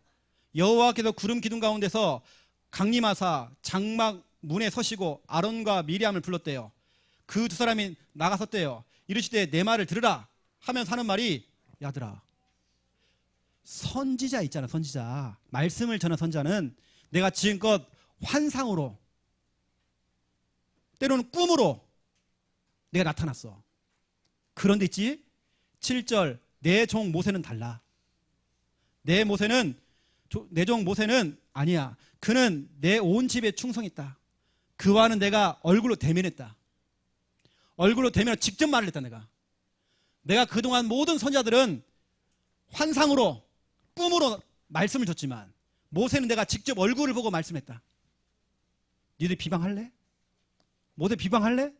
여호와께서 구름 기둥 가운데서 강림하사 장막 문에 서시고 아론과 미리암을 불렀대요. 그 두 사람이 나가섰대요. 이르시되 내 말을 들으라 하면서 하는 말이, 야들아, 선지자 있잖아. 선지자, 말씀을 전한 선지자는 내가 지금껏 환상으로, 때로는 꿈으로 내가 나타났어. 그런데 있지 7절, 내 종 모세는 달라. 내 종 모세는 아니야. 그는 내 온 집에 충성했다. 그와는 내가 얼굴로 대면했다. 얼굴로 대면하고 직접 말을 했다. 내가 그동안 모든 선지자들은 환상으로, 꿈으로 말씀을 줬지만 모세는 내가 직접 얼굴을 보고 말씀했다. 니들 비방할래? 모세 비방할래?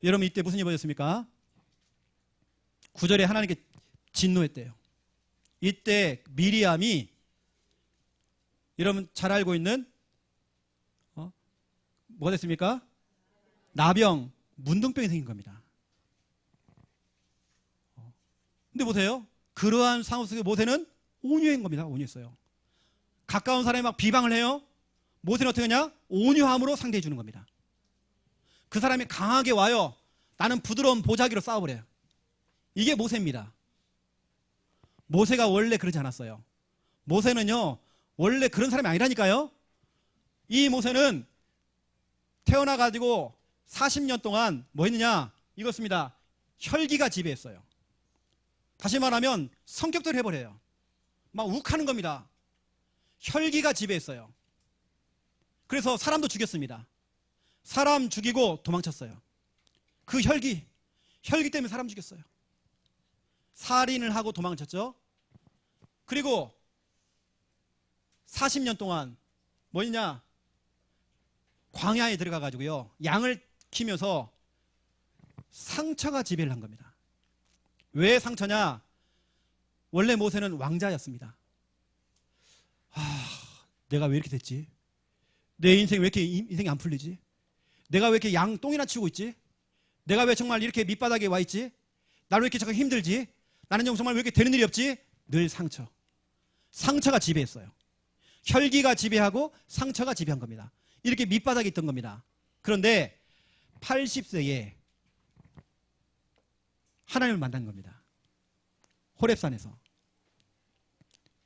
여러분, 이때 무슨 일이 벌어졌습니까? 9절에 하나님께 진노했대요. 이때 미리암이, 여러분 잘 알고 있는 뭐가 됐습니까? 나병, 문둥병이 생긴 겁니다. 근데 보세요. 그러한 상황 속에 모세는 온유한 겁니다. 온유했어요. 가까운 사람이 막 비방을 해요. 모세는 어떻게 하냐? 온유함으로 상대해 주는 겁니다. 그 사람이 강하게 와요. 나는 부드러운 보자기로 싸워버려요. 이게 모세입니다. 모세가 원래 그러지 않았어요. 모세는요, 원래 그런 사람이 아니라니까요. 이 모세는 태어나가지고 40년 동안 뭐 했느냐? 이것입니다. 혈기가 지배했어요. 다시 말하면 성격대로 해버려요. 막 욱하는 겁니다. 혈기가 지배했어요. 그래서 사람도 죽였습니다. 사람 죽이고 도망쳤어요. 그 혈기 때문에 사람 죽였어요. 살인을 하고 도망쳤죠. 그리고 40년 동안 뭐냐? 광야에 들어가 가지고요, 양을 키면서 상처가 지배를 한 겁니다. 왜 상처냐? 원래 모세는 왕자였습니다. 내가 왜 이렇게 됐지? 내 인생이 왜 이렇게 인생이 안 풀리지? 내가 왜 이렇게 양 똥이나 치우고 있지? 내가 왜 정말 이렇게 밑바닥에 와 있지? 나는 왜 이렇게 자꾸 힘들지? 나는 정말 왜 이렇게 되는 일이 없지? 늘 상처가 지배했어요. 혈기가 지배하고 상처가 지배한 겁니다. 이렇게 밑바닥에 있던 겁니다. 그런데 80세에 하나님을 만난 겁니다. 호렙산에서.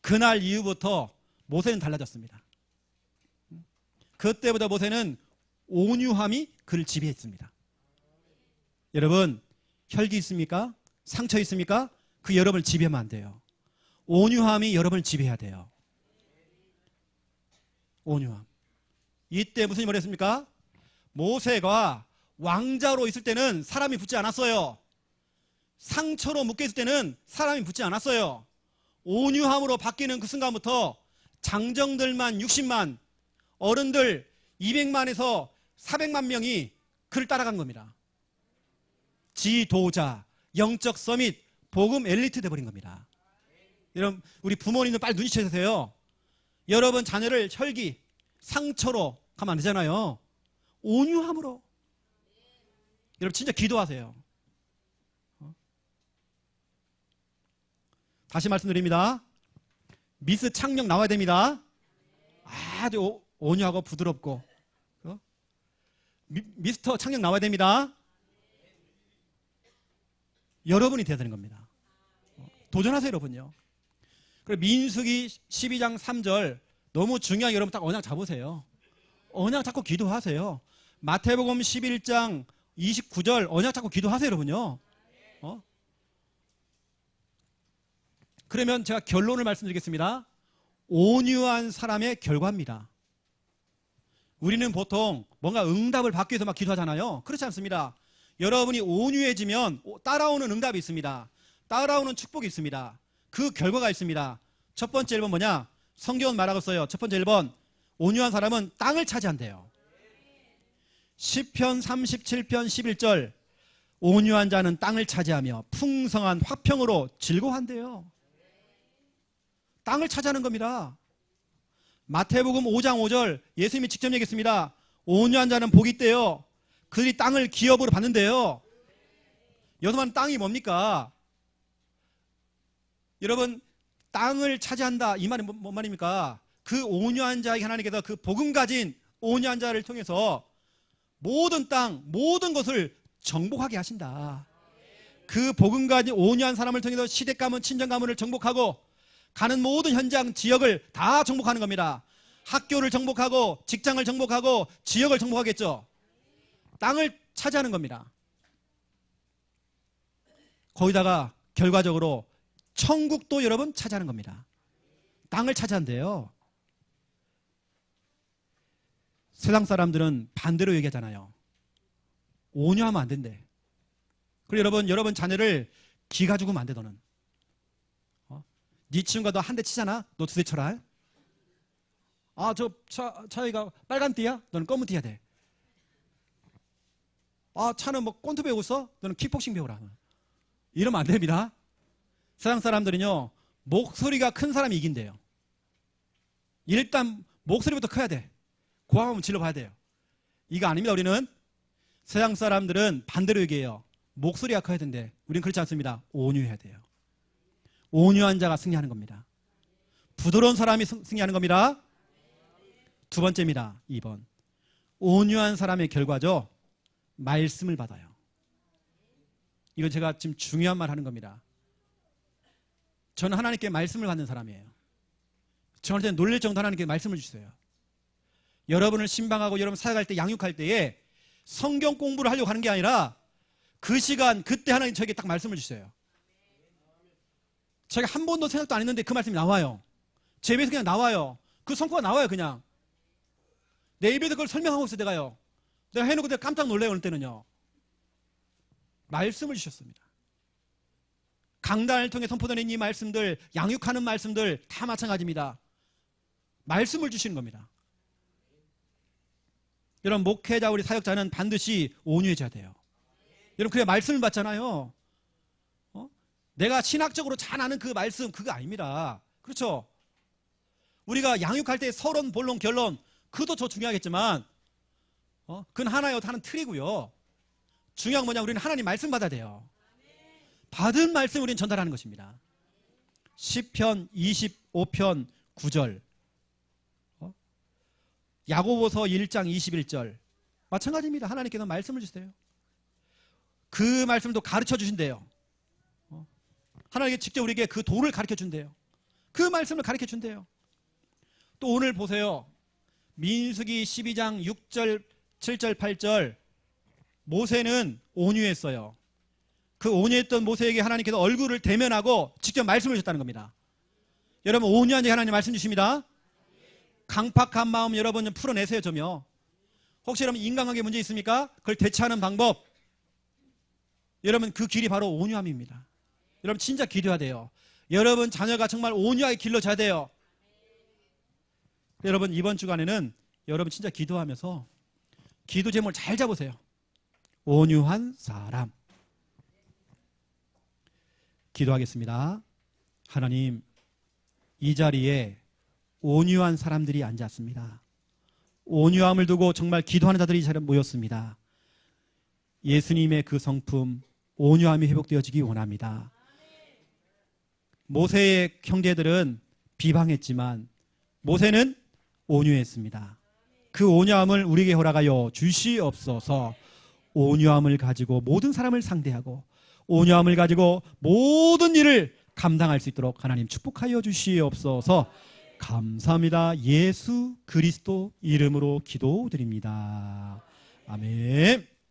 그날 이후부터 모세는 달라졌습니다. 그때보다 모세는 온유함이 그를 지배했습니다. 여러분, 혈기 있습니까? 상처 있습니까? 그 여러분을 지배하면 안 돼요. 온유함이 여러분을 지배해야 돼요. 온유함. 이때 무슨 일을 했습니까? 모세가 왕자로 있을 때는 사람이 붙지 않았어요. 상처로 묶여있을 때는 사람이 붙지 않았어요. 온유함으로 바뀌는 그 순간부터 장정들만 60만, 어른들 200만에서 400만 명이 그를 따라간 겁니다. 지도자, 영적 서밋, 복음 엘리트 돼버린 겁니다. 여러분, 우리 부모님들 빨리 눈치채세요. 여러분 자녀를 혈기, 상처로 가면 안 되잖아요. 온유함으로. 여러분 진짜 기도하세요. 다시 말씀드립니다. 미스 창녕 나와야 됩니다. 아주 온유하고 부드럽고. 미스터 창녕 나와야 됩니다. 여러분이 돼야 되는 겁니다. 도전하세요, 여러분요. 그리고 민수기 12장 3절 너무 중요하게 여러분 딱 언약 잡으세요. 언약 잡고 기도하세요. 마태복음 11장 29절 언약 잡고 기도하세요, 여러분요. 그러면 제가 결론을 말씀드리겠습니다. 온유한 사람의 결과입니다. 우리는 보통 뭔가 응답을 받기 위해서 막 기도하잖아요. 그렇지 않습니다. 여러분이 온유해지면 따라오는 응답이 있습니다. 따라오는 축복이 있습니다. 그 결과가 있습니다. 첫 번째 1번 뭐냐? 성경은 말하고 있어요. 첫 번째 1번, 온유한 사람은 땅을 차지한대요. 시편 37편 11절, 온유한 자는 땅을 차지하며 풍성한 화평으로 즐거워한대요. 땅을 차지하는 겁니다. 마태복음 5장 5절 예수님이 직접 얘기했습니다. 온유한 자는 복이 있대요. 그들이 땅을 기업으로 받는데요. 여호수아는 땅이 뭡니까? 여러분, 땅을 차지한다 이 말이 뭔 말입니까? 그 온유한 자에게 하나님께서 그 복음 가진 온유한 자를 통해서 모든 땅, 모든 것을 정복하게 하신다. 그 복음 가진 온유한 사람을 통해서 시댁 가문, 친정 가문을 정복하고 가는 모든 현장, 지역을 다 정복하는 겁니다. 학교를 정복하고 직장을 정복하고 지역을 정복하겠죠. 땅을 차지하는 겁니다. 거기다가 결과적으로 천국도 여러분 차지하는 겁니다. 땅을 차지한대요. 세상 사람들은 반대로 얘기하잖아요. 온유하면 안 된대. 그리고 여러분 자녀를 기 가지고 하면 안 돼. 너는 네 친구가 너 한 대 치잖아. 너 두 대 쳐라. 아, 저 차이가 빨간 띠야? 너는 검은 띠야 돼. 아, 차는 뭐 꼰트 배우고 있어? 너는 킥복싱 배우라. 이러면 안 됩니다. 세상 사람들은요, 목소리가 큰 사람이 이긴대요. 일단 목소리부터 커야 돼. 고함하면 질러봐야 돼요. 이거 아닙니다. 우리는 세상 사람들은 반대로 얘기해요. 목소리가 커야 된대. 우리는 그렇지 않습니다. 온유해야 돼요. 온유한 자가 승리하는 겁니다. 부드러운 사람이 승리하는 겁니다. 두 번째입니다. 2번. 온유한 사람의 결과죠. 말씀을 받아요. 이거 제가 지금 중요한 말 하는 겁니다. 저는 하나님께 말씀을 받는 사람이에요. 저한테 놀랄 정도 하나님께 말씀을 주세요. 여러분을 신방하고 여러분 사역할 때, 양육할 때에 성경 공부를 하려고 하는 게 아니라 그 시간, 그때 하나님 저에게 딱 말씀을 주세요. 제가 한 번도 생각도 안 했는데 그 말씀이 나와요. 제 입에서 그냥 나와요. 그 성과가 나와요. 그냥 내 입에서 그걸 설명하고 있어요. 내가 해놓고 내가 깜짝 놀래요. 어느 때는요. 말씀을 주셨습니다. 강단을 통해 선포되는 이 말씀들, 양육하는 말씀들 다 마찬가지입니다. 말씀을 주시는 겁니다. 여러분, 목회자 우리 사역자는 반드시 온유해져야 돼요. 여러분, 그래야 말씀을 받잖아요. 내가 신학적으로 잘 아는 그 말씀, 그거 아닙니다. 그렇죠? 우리가 양육할 때 서론, 본론, 결론, 그것도 더 중요하겠지만 그건 하나요, 하나는 틀이고요. 중요한 뭐냐, 우리는 하나님 말씀 받아야 돼요. 받은 말씀 우리는 전달하는 것입니다. 시편 25편 9절, 야고보서 1장 21절 마찬가지입니다. 하나님께서 말씀을 주세요. 그 말씀도 가르쳐 주신대요. 하나님께 직접 우리에게 그 도를 가르쳐 준대요. 그 말씀을 가르쳐 준대요. 또 오늘 보세요. 민수기 12장 6절, 7절, 8절 모세는 온유했어요. 그 온유했던 모세에게 하나님께서 얼굴을 대면하고 직접 말씀을 주셨다는 겁니다. 여러분, 온유한 자 하나님 말씀 주십니다. 강팍한 마음 여러분 좀 풀어내세요. 좀요. 혹시 여러분 인간관계 문제 있습니까? 그걸 대처하는 방법, 여러분 그 길이 바로 온유함입니다. 여러분 진짜 기도해야 돼요. 여러분 자녀가 정말 온유하게 길러져야 돼요. 여러분 이번 주간에는 여러분 진짜 기도하면서 기도 제목을 잘 잡으세요. 온유한 사람. 기도하겠습니다. 하나님, 이 자리에 온유한 사람들이 앉았습니다. 온유함을 두고 정말 기도하는 자들이 이 자리에 모였습니다. 예수님의 그 성품 온유함이 회복되어지기 원합니다. 모세의 형제들은 비방했지만 모세는 온유했습니다. 그 온유함을 우리에게 허락하여 주시옵소서. 온유함을 가지고 모든 사람을 상대하고 온유함을 가지고 모든 일을 감당할 수 있도록 하나님 축복하여 주시옵소서. 감사합니다. 예수 그리스도 이름으로 기도드립니다. 아멘.